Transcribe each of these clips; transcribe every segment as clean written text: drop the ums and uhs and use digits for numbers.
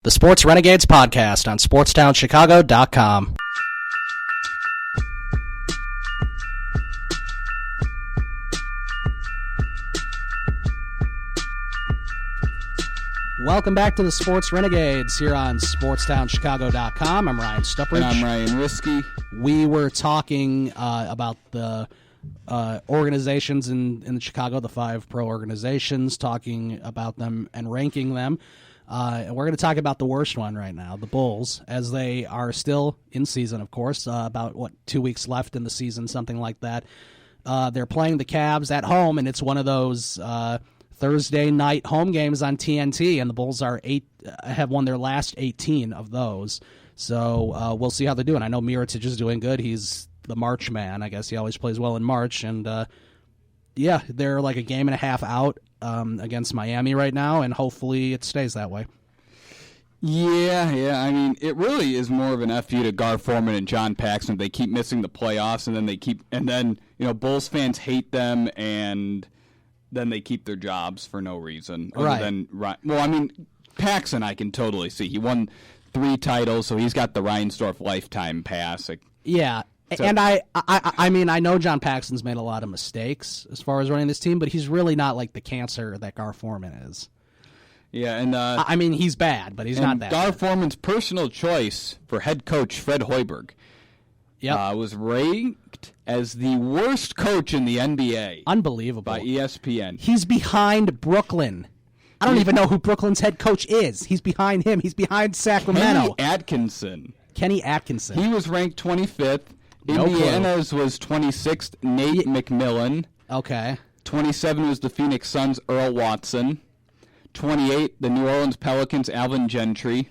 The Sports Renegades podcast on SportsTownChicago.com. Welcome back to the Sports Renegades here on SportsTownChicago.com. I'm Ryan Stuprich. And I'm Ryan Risky. We were talking about the organizations in Chicago, the 5 pro organizations, talking about them and ranking them. And we're going to talk about the worst one right now, the Bulls, as they are still in season, of course, about, 2 weeks left in the season, something like that. They're playing the Cavs at home, and it's one of those Thursday night home games on TNT, and the Bulls have won their last 18 of those. So we'll see how they're doing. I know Mirotic is doing good. He's the March man. I guess he always plays well in March. And, they're like a game and a half out against Miami right now, and hopefully it stays that way. Yeah. I mean, it really is more of an FU to Gar Forman and John Paxson. They keep missing the playoffs, and then Bulls fans hate them, and then they keep their jobs for no reason. Right. Paxson I can totally see. He won 3 titles, so he's got the Reinsdorf lifetime pass. Yeah. So, and I know John Paxson's made a lot of mistakes as far as running this team, but he's really not like the cancer that Gar Forman is. Yeah, and he's bad, but he's not that Gar bad. Forman's personal choice for head coach Fred Hoiberg was ranked as the worst coach in the NBA. Unbelievable. By ESPN. He's behind Brooklyn. I don't even know who Brooklyn's head coach is. He's behind him. He's behind Sacramento. Kenny Atkinson. He was ranked 25th. No Indiana's was 26th, Nate McMillan. Okay. 27 was the Phoenix Suns, Earl Watson. 28, the New Orleans Pelicans, Alvin Gentry.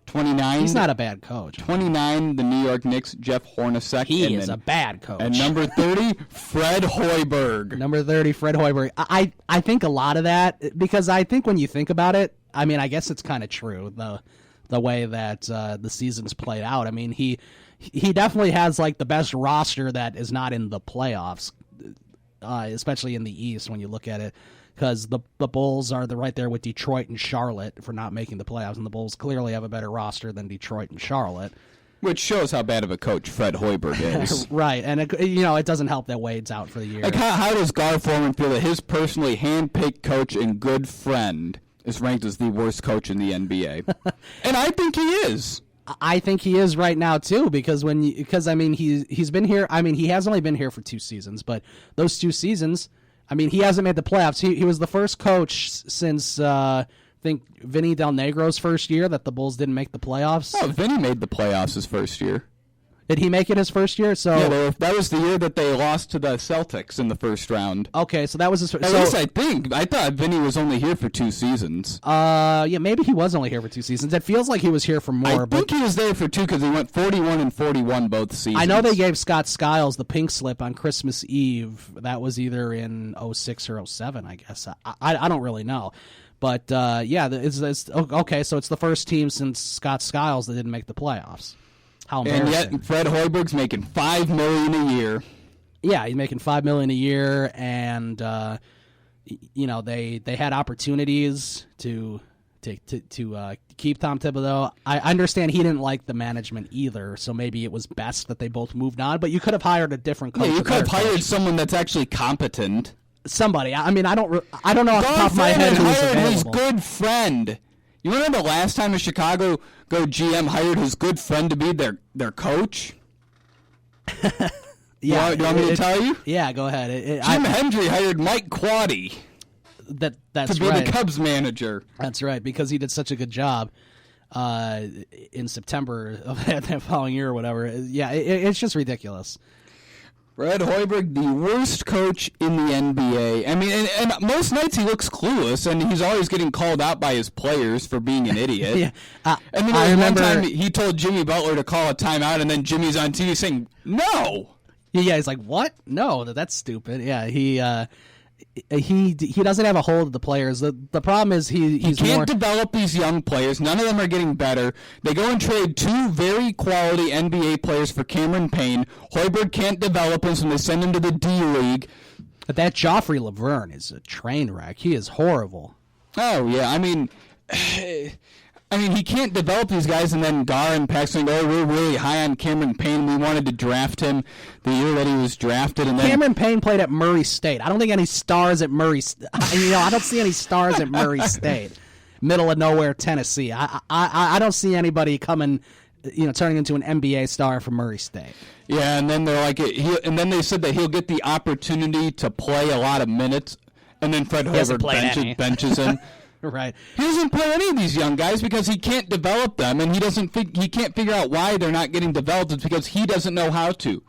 29. He's not a bad coach. 29, the New York Knicks, Jeff Hornacek. He is a bad coach. And number 30, Fred Hoiberg. Number 30, Fred Hoiberg. I think a lot of that, because I think when you think about it, I guess it's kind of true, the way that the season's played out. I mean, he definitely has like the best roster that is not in the playoffs, especially in the East when you look at it, because the Bulls are right there with Detroit and Charlotte for not making the playoffs, and the Bulls clearly have a better roster than Detroit and Charlotte. Which shows how bad of a coach Fred Hoiberg is. Right, and it doesn't help that Wade's out for the year. Like how does Gar Forman feel that his personally hand-picked coach and good friend is ranked as the worst coach in the NBA? And I think he is. I think he is right now too, because he's been here. He has only been here for 2 seasons, but those 2 seasons, he hasn't made the playoffs. He was the first coach since I think Vinny Del Negro's first year that the Bulls didn't make the playoffs. Oh, Vinny made the playoffs his first year. Did he make it his first year? So that was the year that they lost to the Celtics in the first round. Okay, so that was his first. At least I think. I thought Vinny was only here for 2 seasons. Maybe he was only here for 2 seasons. It feels like he was here for more. I think he was there for 2 because he went 41 and 41 both seasons. I know they gave Scott Skiles the pink slip on Christmas Eve. That was either in 06 or 07, I guess. I don't really know. But, it's okay, so it's the first team since Scott Skiles that didn't make the playoffs. How embarrassing. And yet Fred Hoiberg's making $5 million a year. Yeah, he's making $5 million a year, and they had opportunities to keep Tom Thibodeau. I understand he didn't like the management either, so maybe it was best that they both moved on. But you could have hired a different coach. Yeah, you could have hired someone that's actually competent. Somebody. I don't know off the top of my head who's hired available. His good friend. You remember the last time a Chicago GM hired his good friend to be their coach? Yeah, you want me to tell you? Yeah, go ahead. Jim Hendry hired Mike Quaddy that's to be right. the Cubs manager. That's right, because he did such a good job in September of that following year or whatever. Yeah, it's just ridiculous. Fred Hoiberg, the worst coach in the NBA. And most nights he looks clueless, and he's always getting called out by his players for being an idiot. Yeah, I remember one time he told Jimmy Butler to call a timeout, and then Jimmy's on TV saying, no! Yeah, he's like, what? No, that's stupid. Yeah, he doesn't have a hold of the players. The problem is he can't develop these young players. None of them are getting better. They go and trade 2 very quality NBA players for Cameron Payne. Hoiberg can't develop him, so they send him to the D-League. But that Joffrey Laverne is a train wreck. He is horrible. Oh, yeah. I mean, he can't develop these guys, and then Gar and Paxton go, we're really high on Cameron Payne. We wanted to draft him the year that he was drafted. And then Cameron Payne played at Murray State. I don't think any stars at Murray I don't see any stars at Murray State, middle of nowhere, Tennessee. I don't see anybody coming, turning into an NBA star from Murray State. Yeah, and then they're like, and then they said that he'll get the opportunity to play a lot of minutes, and then Fred Hoiberg benches him. Right. He doesn't play any of these young guys because he can't develop them, and he can't figure out why they're not getting developed. It's because he doesn't know how to.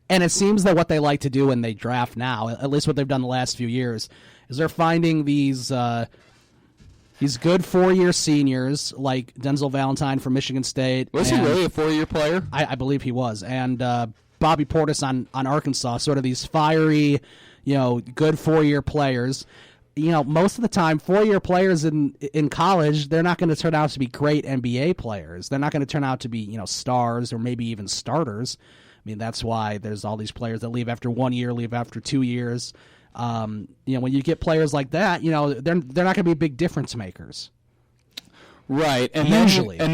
And it seems that what they like to do when they draft now, at least what they've done the last few years, is they're finding these good 4-year seniors like Denzel Valentine from Michigan State. Was he really a 4-year player? I believe he was. And Bobby Portis on Arkansas, sort of these fiery, good 4-year players. Most of the time, 4-year players in college, they're not going to turn out to be great NBA players. They're not going to turn out to be, stars or maybe even starters. I mean, that's why there's all these players that leave after 1 year, leave after 2 years. When you get players like that, they're not going to be big difference makers. Right. And usually. I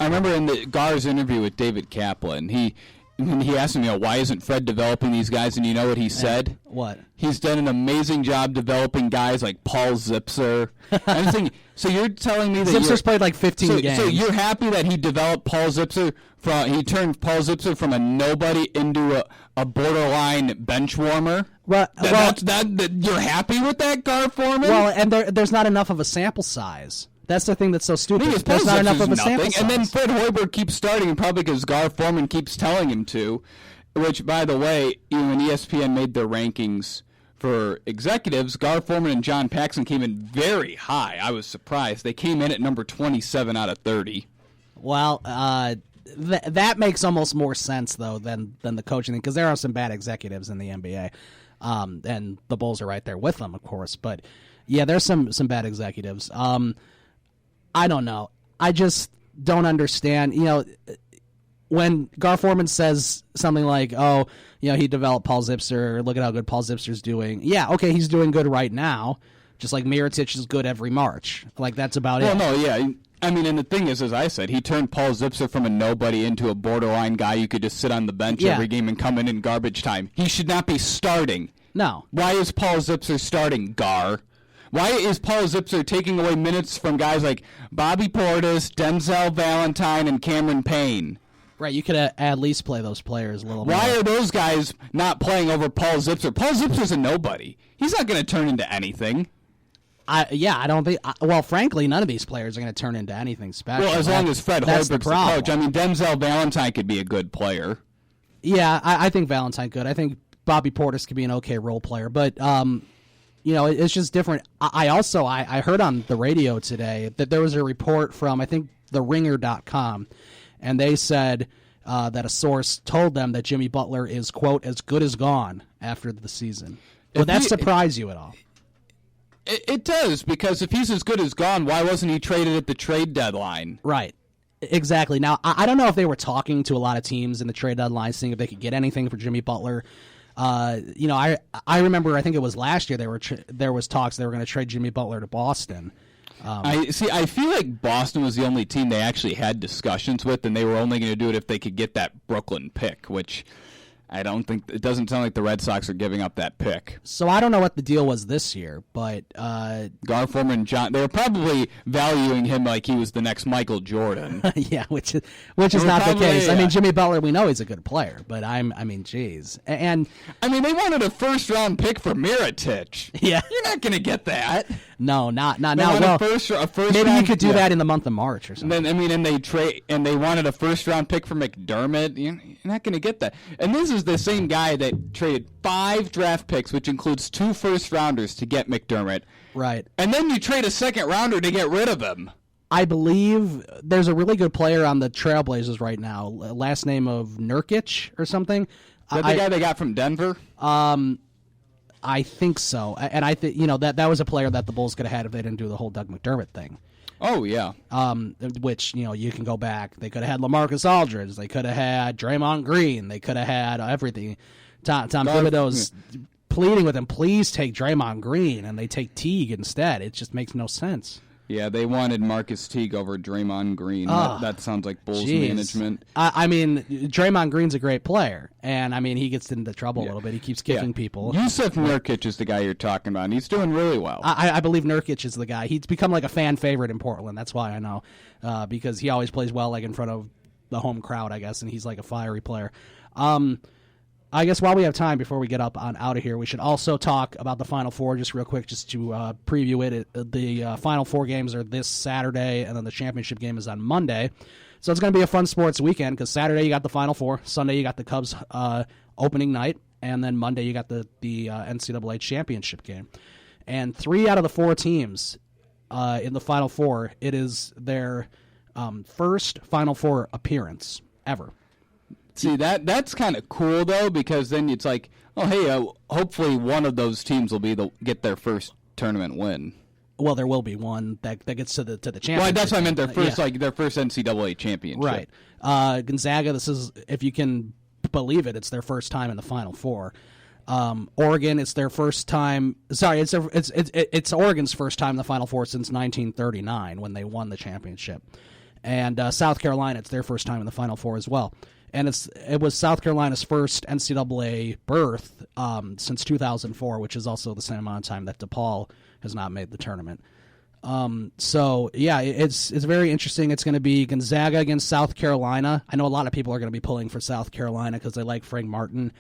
remember in the Gar's interview with David Kaplan, he asked him, why isn't Fred developing these guys? And you know what he said? What? He's done an amazing job developing guys like Paul Zipser. I'm thinking, so you're telling me that Zipser's played like 15 games. So you're happy that he developed Paul Zipser he turned Paul Zipser from a nobody into a borderline bench warmer? Right. You're happy with that, Gar Foreman? Well, and there's not enough of a sample size. That's the thing that's so stupid. There's not enough of a sample size. And then Fred Hoiberg keeps starting, probably because Gar Foreman keeps telling him to, which, by the way, when ESPN made their rankings for executives, Gar Foreman and John Paxson came in very high. I was surprised. They came in at number 27 out of 30. Well, that makes almost more sense, though, than the coaching thing, because there are some bad executives in the NBA, and the Bulls are right there with them, of course. But, yeah, there's some bad executives. I don't know. I just don't understand. When Gar Foreman says something like, he developed Paul Zipser, look at how good Paul Zipser's doing. Yeah, okay, he's doing good right now, just like Mirotic is good every March. Like, that's about it. Well, no, yeah. I mean, and the thing is, as I said, he turned Paul Zipser from a nobody into a borderline guy you could just sit on the bench every game and come in garbage time. He should not be starting. No. Why is Paul Zipser starting, Gar? Why is Paul Zipser taking away minutes from guys like Bobby Portis, Denzel Valentine, and Cameron Payne? Right, you could at least play those players a little more. Why are those guys not playing over Paul Zipser? Paul Zipser's a nobody. He's not going to turn into anything. I don't think. Well, frankly, none of these players are going to turn into anything special. Well, as long as Fred Hoiberg's the coach. I mean, Denzel Valentine could be a good player. Yeah, I think Valentine could. I think Bobby Portis could be an okay role player, but it's just different. I heard on the radio today that there was a report from, I think, TheRinger.com, and they said that a source told them that Jimmy Butler is, quote, as good as gone after the season. Would that surprise you at all? It does, because if he's as good as gone, why wasn't he traded at the trade deadline? Right. Exactly. Now, I don't know if they were talking to a lot of teams in the trade deadline, seeing if they could get anything for Jimmy Butler. I remember, I think it was last year, there was talks they were going to trade Jimmy Butler to Boston. I feel like Boston was the only team they actually had discussions with, and they were only going to do it if they could get that Brooklyn pick, which I don't think, it doesn't sound like the Red Sox are giving up that pick. So I don't know what the deal was this year, but Gar Foreman, they were probably valuing him like he was the next Michael Jordan. Yeah, which is not the case. Yeah. I mean, Jimmy Butler, we know he's a good player, but geez. And I mean, they wanted a first-round pick for Mirotic. Yeah. You're not going to get that. No, not now. Well, a first maybe round, you could do that in the month of March or something. And they wanted a first-round pick for McDermott. You're not going to get that. And this is the same guy that traded 5 draft picks, which includes 2 first-rounders, to get McDermott. Right. And then you trade a second-rounder to get rid of him. I believe there's a really good player on the Trailblazers right now, last name of Nurkic or something. Is that the guy they got from Denver? I think so. And I think, that was a player that the Bulls could have had if they didn't do the whole Doug McDermott thing. Oh, yeah. Which, you can go back. They could have had LaMarcus Aldridge. They could have had Draymond Green. They could have had everything. Tom Thibodeau's pleading with him, please take Draymond Green, and they take Teague instead. It just makes no sense. Yeah, they wanted Marcus Teague over Draymond Green. That sounds like Bulls management. I mean, Draymond Green's a great player, and I mean, he gets into trouble a little bit. He keeps kicking people. Yusuf Nurkic is the guy you're talking about, and he's doing really well. I believe Nurkic is the guy. He's become like a fan favorite in Portland. That's why I know, because he always plays well, like in front of the home crowd, I guess, and he's like a fiery player. I guess while we have time before we get up on out of here, we should also talk about the Final Four just real quick, just to preview it. The Final Four games are this Saturday, and then the championship game is on Monday. So it's going to be a fun sports weekend because Saturday you got the Final Four, Sunday you got the Cubs opening night, and then Monday you got the NCAA Championship game. And 3 out of the 4 teams in the Final Four, it is their first Final Four appearance ever. See, that's kind of cool, though, because then it's like, oh, hey, hopefully one of those teams will get their first tournament win. Well, there will be one that gets to the championship. Well, that's what I meant, their first NCAA championship. Right. Gonzaga, this is, if you can believe it, it's their first time in the Final Four. Oregon, it's their first time. Sorry, it's Oregon's first time in the Final Four since 1939 when they won the championship. And South Carolina, it's their first time in the Final Four as well. And it was South Carolina's first NCAA berth since 2004, which is also the same amount of time that DePaul has not made the tournament. So, yeah, it's very interesting. It's going to be Gonzaga against South Carolina. I know a lot of people are going to be pulling for South Carolina because they like Frank Martin,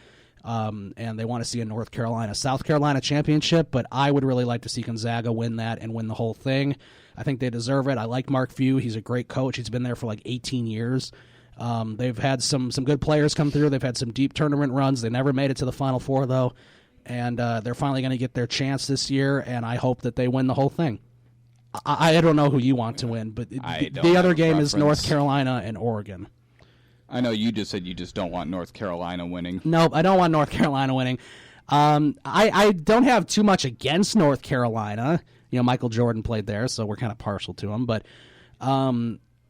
and they want to see a North Carolina-South Carolina championship, but I would really like to see Gonzaga win that and win the whole thing. I think they deserve it. I like Mark Few. He's a great coach. He's been there for like 18 years. They've had some good players come through. They've had some deep tournament runs. They never made it to the Final Four, though, and they're finally going to get their chance this year, and I hope that they win the whole thing. I don't know who you want to win, but the other game is North Carolina and Oregon. I know you just said you just don't want North Carolina winning. Nope, I don't want North Carolina winning. I don't have too much against North Carolina. You know, Michael Jordan played there, so we're kind of partial to him, but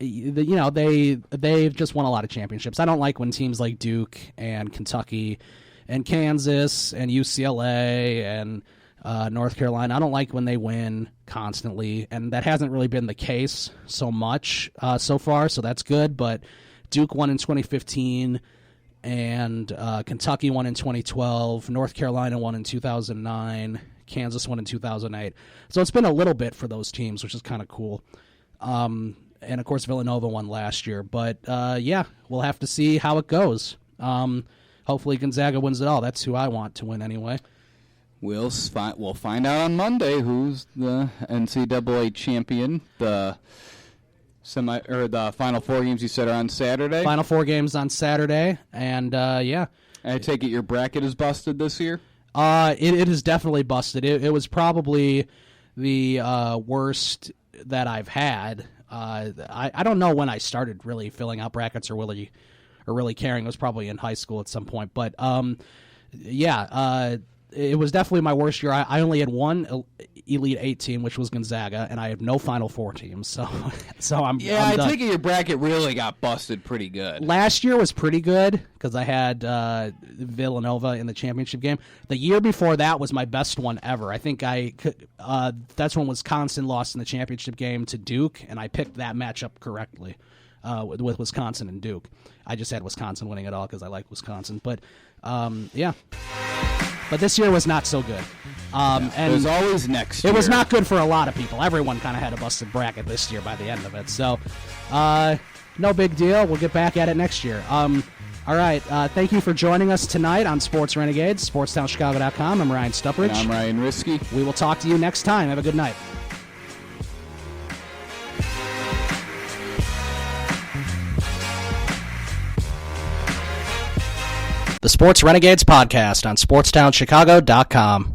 they've just won a lot of championships. I don't like when teams like Duke and Kentucky and Kansas and UCLA and North Carolina, I don't like when they win constantly, and that hasn't really been the case so much so far, so that's good. But Duke won in 2015, and Kentucky won in 2012, North Carolina won in 2009, Kansas won in 2008. So it's been a little bit for those teams, which is kind of cool. And, of course, Villanova won last year. But, yeah, we'll have to see how it goes. Hopefully Gonzaga wins it all. That's who I want to win anyway. We'll find out on Monday who's the NCAA champion. The Final Four games you said are on Saturday? Final Four games on Saturday. And, yeah. I take it your bracket is busted this year? It is definitely busted. It was probably the worst that I've had. I don't know when I started really filling out brackets or really caring. It was probably in high school at some point. But, yeah, it was definitely my worst year. I only had one Elite Eight team, which was Gonzaga, and I have no Final Four teams. So I'm I take it your bracket really got busted pretty good. Last year was pretty good because I had Villanova in the championship game. The year before that was my best one ever. I think that's when Wisconsin lost in the championship game to Duke, and I picked that matchup correctly with Wisconsin and Duke. I just had Wisconsin winning it all because I like Wisconsin. But, yeah. But this year was not so good. And there's always next year. It was not good for a lot of people. Everyone kind of had a busted bracket this year by the end of it. So, no big deal. We'll get back at it next year. All right. Thank you for joining us tonight on Sports Renegades, SportsTownChicago.com. I'm Ryan Stuprich. And I'm Ryan Risky. We will talk to you next time. Have a good night. The Sports Renegades podcast on SportsTownChicago.com.